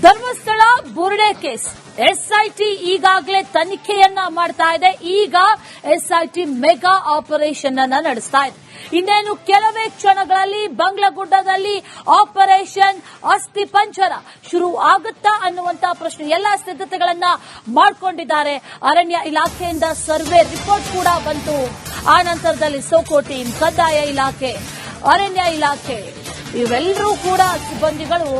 Dharmasthala ಬುರ್ಡೆ case SIT ಈಗಾಗಲೇ ತನಿಖೆಯನ್ನ ಮಾಡ್ತಾ ಇದೆ. ಈಗ ಎಸ್ಐಟಿ ಮೆಗಾ ಆಪರೇಷನ್ ಅನ್ನ ನಡೆಸ್ತಾ ಇದೆ. ಇನ್ನೇನು ಕೆಲವೇ ಕ್ಷಣಗಳಲ್ಲಿ ಬಂಗ್ಲಗುಡ್ಡದಲ್ಲಿ ಆಪರೇಷನ್ ಅಸ್ಥಿ ಪಂಜರ ಶುರು ಆಗುತ್ತಾ ಅನ್ನುವಂತ ಪ್ರಶ್ನೆ ಎಲ್ಲಾ ಸಿದ್ಧತೆಗಳನ್ನ ಮಾಡಿಕೊಂಡಿದ್ದಾರೆ. ಅರಣ್ಯ ಇಲಾಖೆಯಿಂದ ಸರ್ವೆ ರಿಪೋರ್ಟ್ ಕೂಡ ಬಂತು. ಆ ನಂತರದಲ್ಲಿ ಸೋಕೋಟಿ, ಕಂದಾಯ ಇಲಾಖೆ, ಅರಣ್ಯ ಇಲಾಖೆ ಇವೆಲ್ಲರೂ ಕೂಡ ಸಿಬ್ಬಂದಿಗಳು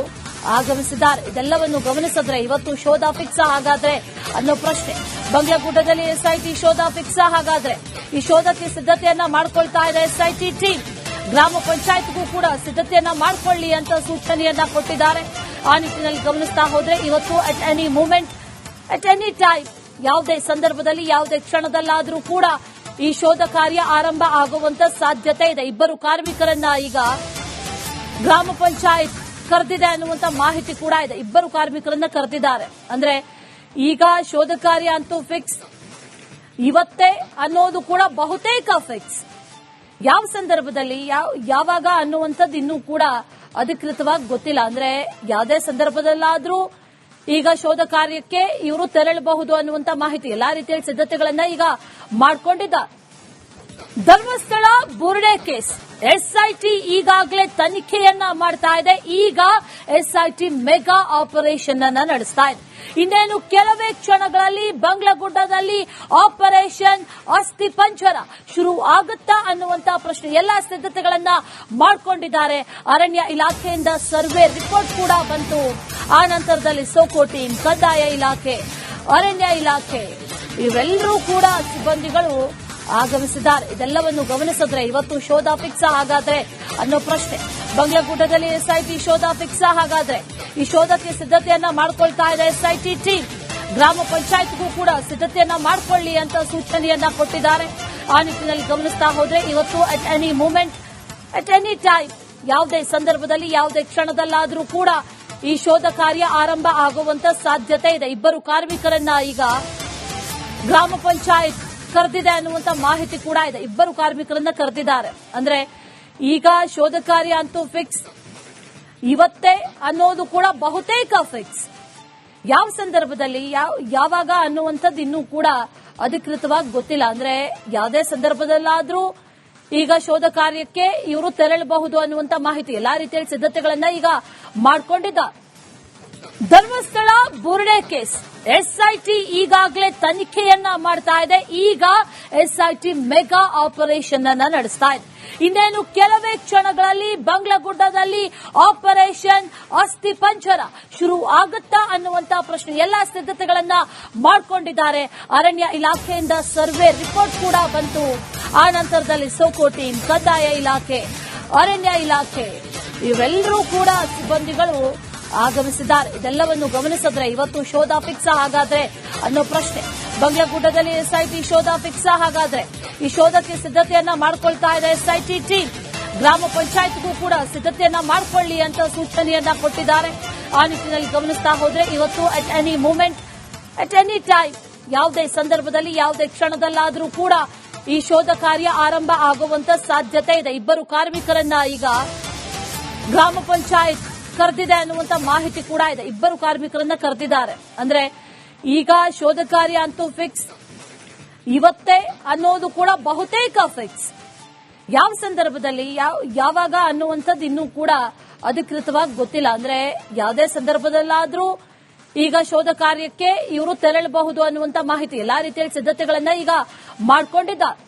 ಆಗಮಿಸಿದ್ದಾರೆ. ಇದೆಲ್ಲವನ್ನು ಗಮನಿಸಿದ್ರೆ ಇವತ್ತು ಶೋಧ ಫಿಕ್ಸ್ ಹಾಗಾದ್ರೆ ಅನ್ನೋ ಪ್ರಶ್ನೆ. ಬಂಗ್ಲಗುಡ್ಡದಲ್ಲಿ ಎಸ್ಐಟಿ ಶೋಧ ಫಿಕ್ಸ್ ಹಾಗಾದ್ರೆ ಈ ಶೋಧಕ್ಕೆ ಸಿದ್ಧತೆಯನ್ನ ಮಾಡ್ಕೊಳ್ತಾ ಇದೆ ಎಸ್ಐಟಿ ಟೀಮ್. ಗ್ರಾಮ ಪಂಚಾಯತ್ಗೂ ಕೂಡ ಸಿದ್ಧತೆಯನ್ನ ಮಾಡ್ಕೊಳ್ಳಿ ಅಂತ ಸೂಚನೆಯನ್ನ ಕೊಟ್ಟಿದ್ದಾರೆ. ಆ ನಿಟ್ಟಿನಲ್ಲಿ ಗಮನಿಸ್ತಾ ಹೋದ್ರೆ ಇವತ್ತು at any moment, at any time, ಯಾವುದೇ ಸಂದರ್ಭದಲ್ಲಿ ಯಾವುದೇ ಕ್ಷಣದಲ್ಲಾದರೂ ಕೂಡ ಈ ಶೋಧ ಕಾರ್ಯ ಆರಂಭ ಆಗುವಂತ ಸಾಧ್ಯತೆ ಇದೆ. ಇಬ್ಬರು ಕಾರ್ಮಿಕರನ್ನ ಈಗ ಗ್ರಾಮ ಪಂಚಾಯತ್ ಕರೆದಿದೆ ಅನ್ನುವಂತ ಮಾಹಿತಿ ಕೂಡ ಇದೆ. ಇಬ್ಬರು ಕಾರ್ಮಿಕರನ್ನ ಕರೆದಿದ್ದಾರೆ. ಅಂದ್ರೆ ಈಗ ಶೋಧ ಕಾರ್ಯ ಅಂತೂ ಫಿಕ್ಸ್ ಇವತ್ತೇ ಅನ್ನೋದು ಕೂಡ ಬಹುತೇಕ ಫಿಕ್ಸ್. ಯಾವ ಸಂದರ್ಭದಲ್ಲಿ ಯಾವಾಗ ಅನ್ನುವಂಥದ್ದು ಇನ್ನೂ ಕೂಡ ಅಧಿಕೃತವಾಗಿ ಗೊತ್ತಿಲ್ಲ. ಅಂದ್ರೆ ಯಾವುದೇ ಸಂದರ್ಭದಲ್ಲಾದ್ರೂ ಈಗ ಶೋಧ ಕಾರ್ಯಕ್ಕೆ ಇವರು ತೆರಳಬಹುದು ಅನ್ನುವಂತ ಮಾಹಿತಿ ಎಲ್ಲಾ ರೀತಿಯ ಸಿದ್ಧತೆಗಳನ್ನ ಈಗ ಮಾಡಿಕೊಂಡಿದ್ದಾರೆ. ಧರ್ಮಸ್ಥಳ ಬುರ್ಡೆ ಕೇಸ್ ಎಸ್ಐಟಿ ಈಗಾಗಲೇ ತನಿಖೆಯನ್ನ ಮಾಡ್ತಾ ಇದೆ. ಈಗ ಎಸ್ಐಟಿ ಮೆಗಾ ಆಪರೇಷನ್ ಅನ್ನ ನಡೆಸ್ತಾ ಇದೆ. ಇನ್ನೇನು ಕೆಲವೇ ಕ್ಷಣಗಳಲ್ಲಿ ಬಂಗ್ಲಗುಡ್ಡದಲ್ಲಿ ಆಪರೇಷನ್ ಅಸ್ಥಿ ಪಂಜರ ಶುರು ಆಗುತ್ತಾ ಅನ್ನುವಂತ ಪ್ರಶ್ನೆ ಎಲ್ಲಾ ಸಿದ್ಧತೆಗಳನ್ನ ಮಾಡಿಕೊಂಡಿದ್ದಾರೆ. ಅರಣ್ಯ ಇಲಾಖೆಯಿಂದ ಸರ್ವೆ ರಿಪೋರ್ಟ್ ಕೂಡ ಬಂತು. ಆ ನಂತರದಲ್ಲಿ ಸೋಕೋಟಿ, ಕಂದಾಯ ಇಲಾಖೆ, ಅರಣ್ಯ ಇಲಾಖೆ ಇವೆಲ್ಲರೂ ಕೂಡ ಸಿಬ್ಬಂದಿಗಳು ಆಗಮಿಸಿದ್ದಾರೆ. ಇದೆಲ್ಲವನ್ನು ಗಮನಿಸಿದ್ರೆ ಇವತ್ತು ಶೋಧ ಫಿಕ್ಸ್ ಹಾಗಾದ್ರೆ ಅನ್ನೋ ಪ್ರಶ್ನೆ. ಬಂಗ್ಲಗುಡ್ಡದಲ್ಲಿ ಎಸ್ಐಟಿ ಶೋಧ ಫಿಕ್ಸ್ ಹಾಗಾದ್ರೆ ಈ ಶೋಧಕ್ಕೆ ಸಿದ್ಧತೆಯನ್ನ ಮಾಡ್ಕೊಳ್ತಾ ಇದೆ ಎಸ್ಐಟಿ ಟೀಮ್. ಗ್ರಾಮ ಪಂಚಾಯತ್ಗೂ ಕೂಡ ಸಿದ್ಧತೆಯನ್ನ ಮಾಡ್ಕೊಳ್ಳಿ ಅಂತ ಸೂಚನೆಯನ್ನ ಕೊಟ್ಟಿದ್ದಾರೆ. ಆ ನಿಟ್ಟಿನಲ್ಲಿ ಗಮನಿಸ್ತಾ ಹೋದ್ರೆ ಇವತ್ತು at any moment, at any time, ಯಾವುದೇ ಸಂದರ್ಭದಲ್ಲಿ ಯಾವುದೇ ಕ್ಷಣದಲ್ಲಾದರೂ ಕೂಡ ಈ ಶೋಧ ಕಾರ್ಯ ಆರಂಭ ಆಗುವಂತ ಸಾಧ್ಯತೆ ಇದೆ. ಇಬ್ಬರು ಕಾರ್ಮಿಕರನ್ನ ಈಗ ಗ್ರಾಮ ಪಂಚಾಯತ್ ಕರೆದಿದೆ ಅನ್ನುವಂತ ಮಾಹಿತಿ ಕೂಡ ಇದೆ. ಇಬ್ಬರು ಕಾರ್ಮಿಕರನ್ನ ಕರೆದಿದ್ದಾರೆ. ಅಂದ್ರೆ ಈಗ ಶೋಧ ಕಾರ್ಯ ಅಂತೂ ಫಿಕ್ಸ್ ಇವತ್ತೇ ಅನ್ನೋದು ಕೂಡ ಬಹುತೇಕ ಫಿಕ್ಸ್. ಯಾವ ಸಂದರ್ಭದಲ್ಲಿ ಯಾವಾಗ ಅನ್ನುವಂಥದ್ದು ಇನ್ನೂ ಕೂಡ ಅಧಿಕೃತವಾಗಿ ಗೊತ್ತಿಲ್ಲ. ಅಂದ್ರೆ ಯಾವುದೇ ಸಂದರ್ಭದಲ್ಲಾದ್ರೂ ಈಗ ಶೋಧ ಕಾರ್ಯಕ್ಕೆ ಇವರು ತೆರಳಬಹುದು ಅನ್ನುವಂತ ಮಾಹಿತಿ ಎಲ್ಲಾ ರೀತಿಯ ಸಿದ್ಧತೆಗಳನ್ನ ಈಗ ಮಾಡಿಕೊಂಡಿದ್ದಾರೆ. ಧರ್ಮಸ್ಥಳ ಬುರ್ಡೆ ಕೇಸ್ ಎಸ್ಐಟಿ ಈಗಾಗಲೇ ತನಿಖೆಯನ್ನ ಮಾಡ್ತಾ ಇದೆ. ಈಗ ಎಸ್ಐಟಿ ಮೆಗಾ ಆಪರೇಷನ್ ಅನ್ನ ನಡೆಸ್ತಾ ಇದೆ. ಇನ್ನೇನು ಕೆಲವೇ ಕ್ಷಣಗಳಲ್ಲಿ ಬಂಗ್ಲಗುಡ್ಡದಲ್ಲಿ ಆಪರೇಷನ್ ಅಸ್ಥಿ ಪಂಜರ ಶುರು ಆಗುತ್ತಾ ಅನ್ನುವಂತ ಪ್ರಶ್ನೆ ಎಲ್ಲಾ ಸಿದ್ಧತೆಗಳನ್ನ ಮಾಡಿಕೊಂಡಿದ್ದಾರೆ. ಅರಣ್ಯ ಇಲಾಖೆಯಿಂದ ಸರ್ವೆ ರಿಪೋರ್ಟ್ ಕೂಡ ಬಂತು. ಆ ನಂತರದಲ್ಲಿ ಸೋಕೋಟಿ, ಕಂದಾಯ ಇಲಾಖೆ, ಅರಣ್ಯ ಇಲಾಖೆ ಇವೆಲ್ಲರೂ ಕೂಡ ಸಿಬ್ಬಂದಿಗಳು ಆಗಮಿಸಿದ್ದಾರೆ. ಇದೆಲ್ಲವನ್ನು ಗಮನಿಸಿದ್ರೆ ಇವತ್ತು ಶೋಧ ಫಿಕ್ಸ್ ಹಾಗಾದ್ರೆ ಅನ್ನೋ ಪ್ರಶ್ನೆ. ಬಂಗ್ಲಗುಡ್ಡದಲ್ಲಿ ಎಸ್ಐಟಿ ಶೋಧ ಫಿಕ್ಸ್ ಹಾಗಾದ್ರೆ ಈ ಶೋಧಕ್ಕೆ ಸಿದ್ಧತೆಯನ್ನ ಮಾಡ್ಕೊಳ್ತಾ ಇದೆ ಎಸ್ಐಟಿ ಟೀಮ್. ಗ್ರಾಮ ಪಂಚಾಯತ್ಗೂ ಕೂಡ ಸಿದ್ಧತೆಯನ್ನ ಮಾಡ್ಕೊಳ್ಳಿ ಅಂತ ಸೂಚನೆಯನ್ನ ಕೊಟ್ಟಿದ್ದಾರೆ. ಆ ನಿಟ್ಟಿನಲ್ಲಿ ಗಮನಿಸ್ತಾ ಹೋದ್ರೆ ಇವತ್ತು at any moment, at any time, ಯಾವುದೇ ಸಂದರ್ಭದಲ್ಲಿ ಯಾವುದೇ ಕ್ಷಣದಲ್ಲಾದರೂ ಕೂಡ ಈ ಶೋಧ ಕಾರ್ಯ ಆರಂಭ ಆಗುವಂತ ಸಾಧ್ಯತೆ ಇದೆ. ಇಬ್ಬರು ಕಾರ್ಮಿಕರನ್ನ ಈಗ ಗ್ರಾಮ ಪಂಚಾಯತ್ ಕರೆದಿದೆ ಅನ್ನುವಂತ ಮಾಹಿತಿ ಕೂಡ ಇದೆ. ಇಬ್ಬರು ಕಾರ್ಮಿಕರನ್ನ ಕರೆದಿದ್ದಾರೆ. ಅಂದ್ರೆ ಈಗ ಶೋಧ ಕಾರ್ಯ ಅಂತೂ ಫಿಕ್ಸ್ ಇವತ್ತೇ ಅನ್ನೋದು ಕೂಡ ಬಹುತೇಕ ಫಿಕ್ಸ್. ಯಾವ ಸಂದರ್ಭದಲ್ಲಿ ಯಾವಾಗ ಅನ್ನುವಂಥದ್ದು ಇನ್ನೂ ಕೂಡ ಅಧಿಕೃತವಾಗಿ ಗೊತ್ತಿಲ್ಲ. ಅಂದ್ರೆ ಯಾವುದೇ ಸಂದರ್ಭದಲ್ಲಾದ್ರೂ ಈಗ ಶೋಧ ಕಾರ್ಯಕ್ಕೆ ಇವರು ತೆರಳಬಹುದು ಅನ್ನುವಂತ ಮಾಹಿತಿ ಎಲ್ಲಾ ರೀತಿಯ ಸಿದ್ಧತೆಗಳನ್ನ ಈಗ ಮಾಡಿಕೊಂಡಿದ್ದಾರೆ.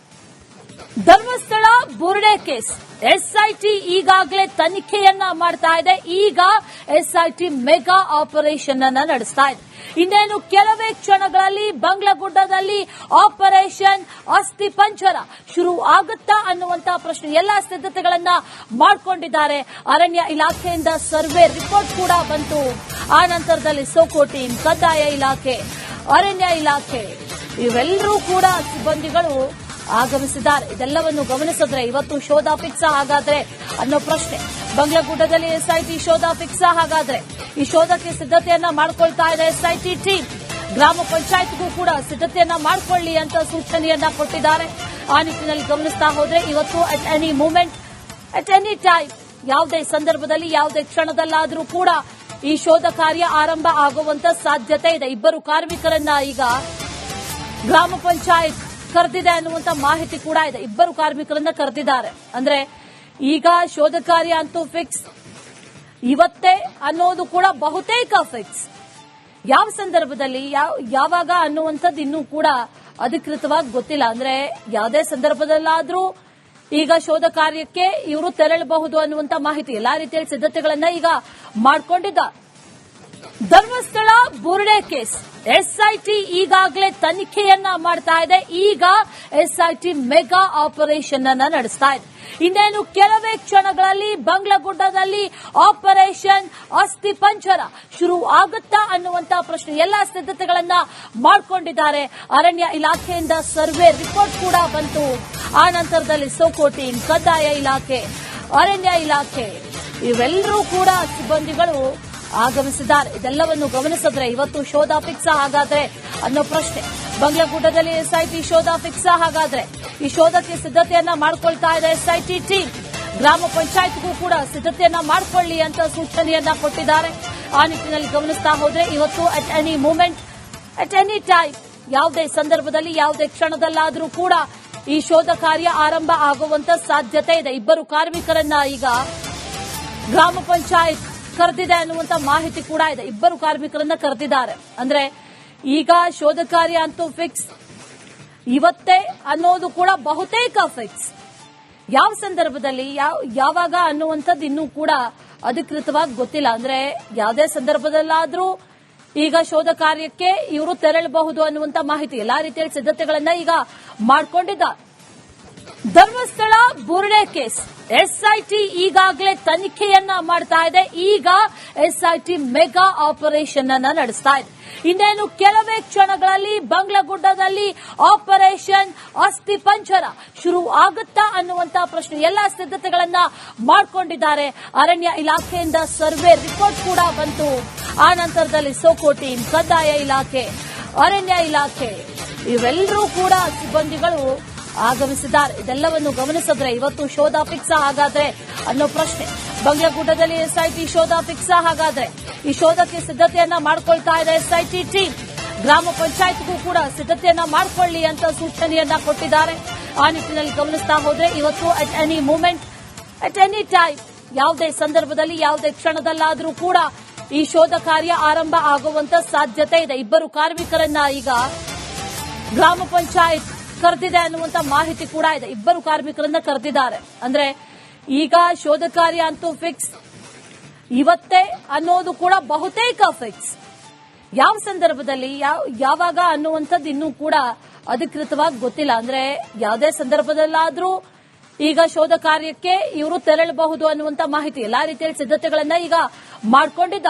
ಧರ್ಮಸ್ಥಳ ಬುರ್ಡೆ ಕೇಸ್ ಎಸ್ಐಟಿ ಈಗಾಗಲೇ ತನಿಖೆಯನ್ನ ಮಾಡ್ತಾ ಇದೆ. ಈಗ ಎಸ್ಐಟಿ ಮೆಗಾ ಆಪರೇಷನ್ ಅನ್ನ ನಡೆಸ್ತಾ ಇದೆ. ಇನ್ನೇನು ಕೆಲವೇ ಕ್ಷಣಗಳಲ್ಲಿ ಬಂಗ್ಲಗುಡ್ಡದಲ್ಲಿ ಆಪರೇಷನ್ ಅಸ್ಥಿ ಪಂಜರ ಶುರು ಆಗುತ್ತಾ ಅನ್ನುವಂತ ಪ್ರಶ್ನೆ ಎಲ್ಲಾ ಸಿದ್ಧತೆಗಳನ್ನ ಮಾಡಿಕೊಂಡಿದ್ದಾರೆ. ಅರಣ್ಯ ಇಲಾಖೆಯಿಂದ ಸರ್ವೆ ರಿಪೋರ್ಟ್ ಕೂಡ ಬಂತು. ಆ ನಂತರದಲ್ಲಿ ಸೋಕೋಟಿ, ಕಂದಾಯ ಇಲಾಖೆ, ಅರಣ್ಯ ಇಲಾಖೆ ಇವೆಲ್ಲರೂ ಕೂಡ ಸಿಬ್ಬಂದಿಗಳು ಆಗಮಿಸಿದ್ದಾರೆ. ಇದೆಲ್ಲವನ್ನು ಗಮನಿಸಿದ್ರೆ ಇವತ್ತು ಶೋಧ ಫಿಕ್ಸ್ ಹಾಗಾದ್ರೆ ಅನ್ನೋ ಪ್ರಶ್ನೆ. ಬಂಗ್ಲಗುಡ್ಡದಲ್ಲಿ ಎಸ್ಐಟಿ ಶೋಧ ಫಿಕ್ಸ್ ಹಾಗಾದ್ರೆ ಈ ಶೋಧಕ್ಕೆ ಸಿದ್ಧತೆಯನ್ನ ಮಾಡ್ಕೊಳ್ತಾ ಇದೆ ಎಸ್ಐಟಿ ಟೀಮ್. ಗ್ರಾಮ ಪಂಚಾಯತ್ಗೂ ಕೂಡ ಸಿದ್ಧತೆಯನ್ನ ಮಾಡ್ಕೊಳ್ಳಿ ಅಂತ ಸೂಚನೆಯನ್ನ ಕೊಟ್ಟಿದ್ದಾರೆ. ಆ ನಿಟ್ಟಿನಲ್ಲಿ ಗಮನಿಸ್ತಾ ಹೋದ್ರೆ ಇವತ್ತು at any moment, at any time, ಯಾವುದೇ ಸಂದರ್ಭದಲ್ಲಿ ಯಾವುದೇ ಕ್ಷಣದಲ್ಲಾದರೂ ಕೂಡ ಈ ಶೋಧ ಕಾರ್ಯ ಆರಂಭ ಆಗುವಂತ ಸಾಧ್ಯತೆ ಇದೆ. ಇಬ್ಬರು ಕಾರ್ಮಿಕರನ್ನ ಈಗ ಗ್ರಾಮ ಪಂಚಾಯತ್ ಕರೆದಿದೆ ಅನ್ನುವಂತ ಮಾಹಿತಿ ಕೂಡ ಇದೆ. ಇಬ್ಬರು ಕಾರ್ಮಿಕರನ್ನ ಕರೆದಿದ್ದಾರೆ. ಅಂದ್ರೆ ಈಗ ಶೋಧ ಕಾರ್ಯ ಅಂತೂ ಫಿಕ್ಸ್ ಇವತ್ತೇ ಅನ್ನೋದು ಕೂಡ ಬಹುತೇಕ ಫಿಕ್ಸ್. ಯಾವ ಸಂದರ್ಭದಲ್ಲಿ ಯಾವಾಗ ಅನ್ನುವಂಥದ್ದು ಇನ್ನೂ ಕೂಡ ಅಧಿಕೃತವಾಗಿ ಗೊತ್ತಿಲ್ಲ. ಅಂದ್ರೆ ಯಾವುದೇ ಸಂದರ್ಭದಲ್ಲಾದ್ರೂ ಈಗ ಶೋಧ ಕಾರ್ಯಕ್ಕೆ ಇವರು ತೆರಳಬಹುದು ಅನ್ನುವಂತ ಮಾಹಿತಿ ಎಲ್ಲಾ ರೀತಿಯ ಸಿದ್ಧತೆಗಳನ್ನ ಈಗ ಮಾಡಿಕೊಂಡಿದ್ದ. ಧರ್ಮಸ್ಥಳ ಬುರ್ಡೆ ಕೇಸ್ ಎಸ್ಐಟಿ ಈಗಾಗಲೇ ತನಿಖೆಯನ್ನ ಮಾಡ್ತಾ ಇದೆ. ಈಗ ಎಸ್ಐಟಿ ಮೆಗಾ ಆಪರೇಷನ್ ಅನ್ನ ನಡೆಸ್ತಾ ಇದೆ. ಇನ್ನೇನು ಕೆಲವೇ ಕ್ಷಣಗಳಲ್ಲಿ ಬಂಗ್ಲಗುಡ್ಡದಲ್ಲಿ ಆಪರೇಷನ್ ಅಸ್ಥಿ ಪಂಜರ ಶುರು ಆಗುತ್ತಾ ಅನ್ನುವಂತ ಪ್ರಶ್ನೆ ಎಲ್ಲಾ ಸಿದ್ಧತೆಗಳನ್ನ ಮಾಡಿಕೊಂಡಿದ್ದಾರೆ. ಅರಣ್ಯ ಇಲಾಖೆಯಿಂದ ಸರ್ವೆ ರಿಪೋರ್ಟ್ ಕೂಡ ಬಂತು. ಆ ನಂತರದಲ್ಲಿ ಸೋಕೋಟಿ, ಕಂದಾಯ ಇಲಾಖೆ, ಅರಣ್ಯ ಇಲಾಖೆ ಇವೆಲ್ಲರೂ ಕೂಡ ಸಿಬ್ಬಂದಿಗಳು ಆಗಮಿಸಿದ್ದಾರೆ. ಇದೆಲ್ಲವನ್ನು ಗಮನಿಸಿದ್ರೆ ಇವತ್ತು ಶೋಧ ಫಿಕ್ಸ್ ಹಾಗಾದ್ರೆ ಅನ್ನೋ ಪ್ರಶ್ನೆ. ಬಂಗ್ಲಗುಡ್ಡದಲ್ಲಿ ಎಸ್ಐಟಿ ಶೋಧ ಫಿಕ್ಸ್ ಹಾಗಾದ್ರೆ ಈ ಶೋಧಕ್ಕೆ ಸಿದ್ಧತೆಯನ್ನ ಮಾಡಿಕೊಳ್ತಾ ಇದೆ ಎಸ್ಐಟಿ ಟೀಮ್. ಗ್ರಾಮ ಪಂಚಾಯತ್ಗೂ ಕೂಡ ಸಿದ್ಧತೆಯನ್ನ ಮಾಡಿಕೊಳ್ಳಿ ಅಂತ ಸೂಚನೆಯನ್ನ ಕೊಟ್ಟಿದ್ದಾರೆ. ಆ ನಿಟ್ಟಿನಲ್ಲಿ ಗಮನಿಸ್ತಾ ಹೋದ್ರೆ ಇವತ್ತು at any moment, at any time, ಯಾವುದೇ ಸಂದರ್ಭದಲ್ಲಿ ಯಾವುದೇ ಕ್ಷಣದಲ್ಲಾದರೂ ಕೂಡ ಈ ಶೋಧ ಕಾರ್ಯ ಆರಂಭ ಆಗುವಂತ ಸಾಧ್ಯತೆ ಇದೆ. ಇಬ್ಬರು ಕಾರ್ಮಿಕರನ್ನ ಈಗ ಗ್ರಾಮ ಪಂಚಾಯತ್ ಕರೆದಿದೆ ಅನ್ನುವಂತ ಮಾಹಿತಿ ಕೂಡ ಇದೆ. ಇಬ್ಬರು ಕಾರ್ಮಿಕರನ್ನ ಕರೆದಿದ್ದಾರೆ. ಅಂದ್ರೆ ಈಗ ಶೋಧ ಕಾರ್ಯ ಅಂತೂ ಫಿಕ್ಸ್ ಇವತ್ತೇ ಅನ್ನೋದು ಕೂಡ ಬಹುತೇಕ ಫಿಕ್ಸ್. ಯಾವ ಸಂದರ್ಭದಲ್ಲಿ ಯಾವಾಗ ಅನ್ನುವಂಥದ್ದು ಇನ್ನೂ ಕೂಡ ಅಧಿಕೃತವಾಗಿ ಗೊತ್ತಿಲ್ಲ. ಅಂದ್ರೆ ಯಾವುದೇ ಸಂದರ್ಭದಲ್ಲಾದ್ರೂ ಈಗ ಶೋಧ ಕಾರ್ಯಕ್ಕೆ ಇವರು ತೆರಳಬಹುದು ಅನ್ನುವಂತ ಮಾಹಿತಿ ಎಲ್ಲಾ ರೀತಿಯ ಸಿದ್ಧತೆಗಳನ್ನ ಈಗ ಮಾಡಿಕೊಂಡಿದ್ದ. ಧರ್ಮಸ್ಥಳ ಬುರ್ಡೆ ಕೇಸ್ ಎಸ್ಐಟಿ ಈಗಾಗಲೇ ತನಿಖೆಯನ್ನ ಮಾಡ್ತಾ ಇದೆ. ಈಗ ಎಸ್ಐಟಿ ಮೆಗಾ ಆಪರೇಷನ್ ಅನ್ನ ನಡೆಸ್ತಾ ಇದೆ. ಇನ್ನೇನು ಕೆಲವೇ ಕ್ಷಣಗಳಲ್ಲಿ ಬಂಗ್ಲಗುಡ್ಡದಲ್ಲಿ ಆಪರೇಷನ್ ಅಸ್ಥಿ ಪಂಜರ ಶುರು ಆಗುತ್ತಾ ಅನ್ನುವಂತ ಪ್ರಶ್ನೆ ಎಲ್ಲಾ ಸಿದ್ಧತೆಗಳನ್ನ ಮಾಡಿಕೊಂಡಿದ್ದಾರೆ. ಅರಣ್ಯ ಇಲಾಖೆಯಿಂದ ಸರ್ವೆ ರಿಪೋರ್ಟ್ ಕೂಡ ಬಂತು. ಆ ನಂತರದಲ್ಲಿ ಸೋಕೋಟಿ, ಕಂದಾಯ ಇಲಾಖೆ, ಅರಣ್ಯ ಇಲಾಖೆ ಇವೆಲ್ಲರೂ ಕೂಡ ಸಿಬ್ಬಂದಿಗಳು ಆಗಮಿಸಿದ್ದಾರೆ. ಇದೆಲ್ಲವನ್ನು ಗಮನಿಸಿದ್ರೆ ಇವತ್ತು ಶೋಧ ಫಿಕ್ಸ್ ಹಾಗಾದ್ರೆ ಅನ್ನೋ ಪ್ರಶ್ನೆ. ಬಂಗ್ಲಗುಡ್ಡದಲ್ಲಿ ಎಸ್ಐಟಿ ಶೋಧ ಫಿಕ್ಸ್ ಹಾಗಾದ್ರೆ ಈ ಶೋಧಕ್ಕೆ ಸಿದ್ಧತೆಯನ್ನ ಮಾಡಿಕೊಳ್ತಾ ಇದೆ ಎಸ್ಐಟಿ ಟೀಮ್. ಗ್ರಾಮ ಪಂಚಾಯತ್ಗೂ ಕೂಡ ಸಿದ್ಧತೆಯನ್ನ ಮಾಡಿಕೊಳ್ಳಿ ಅಂತ ಸೂಚನೆಯನ್ನ ಕೊಟ್ಟಿದ್ದಾರೆ. ಆ ನಿಟ್ಟಿನಲ್ಲಿ ಗಮನಿಸ್ತಾ ಹೋದ್ರೆ ಇವತ್ತು at any moment, at any time, ಯಾವುದೇ ಸಂದರ್ಭದಲ್ಲಿ ಯಾವುದೇ ಕ್ಷಣದಲ್ಲಾದರೂ ಕೂಡ ಈ ಶೋಧ ಕಾರ್ಯ ಆರಂಭ ಆಗುವಂತ ಸಾಧ್ಯತೆ ಇದೆ. ಇಬ್ಬರು ಕಾರ್ಮಿಕರನ್ನ ಈಗ ಗ್ರಾಮ ಪಂಚಾಯತ್ ಕರೆದಿದೆ ಅನ್ನುವಂತ ಮಾಹಿತಿ ಕೂಡ ಇದೆ. ಇಬ್ಬರು ಕಾರ್ಮಿಕರನ್ನ ಕರೆದಿದ್ದಾರೆ. ಅಂದ್ರೆ ಈಗ ಶೋಧ ಕಾರ್ಯ ಅಂತೂ ಫಿಕ್ಸ್ ಇವತ್ತೇ ಅನ್ನೋದು ಕೂಡ ಬಹುತೇಕ ಫಿಕ್ಸ್. ಯಾವ ಸಂದರ್ಭದಲ್ಲಿ ಯಾವಾಗ ಅನ್ನುವಂಥದ್ದು ಇನ್ನೂ ಕೂಡ ಅಧಿಕೃತವಾಗಿ ಗೊತ್ತಿಲ್ಲ. ಅಂದ್ರೆ ಯಾವುದೇ ಸಂದರ್ಭದಲ್ಲಾದ್ರೂ ಈಗ ಶೋಧ ಕಾರ್ಯಕ್ಕೆ ಇವರು ತೆರಳಬಹುದು ಅನ್ನುವಂತ ಮಾಹಿತಿ ಎಲ್ಲಾ ರೀತಿಯ ಸಿದ್ಧತೆಗಳನ್ನ ಈಗ ಮಾಡಿಕೊಂಡಿದ್ದ.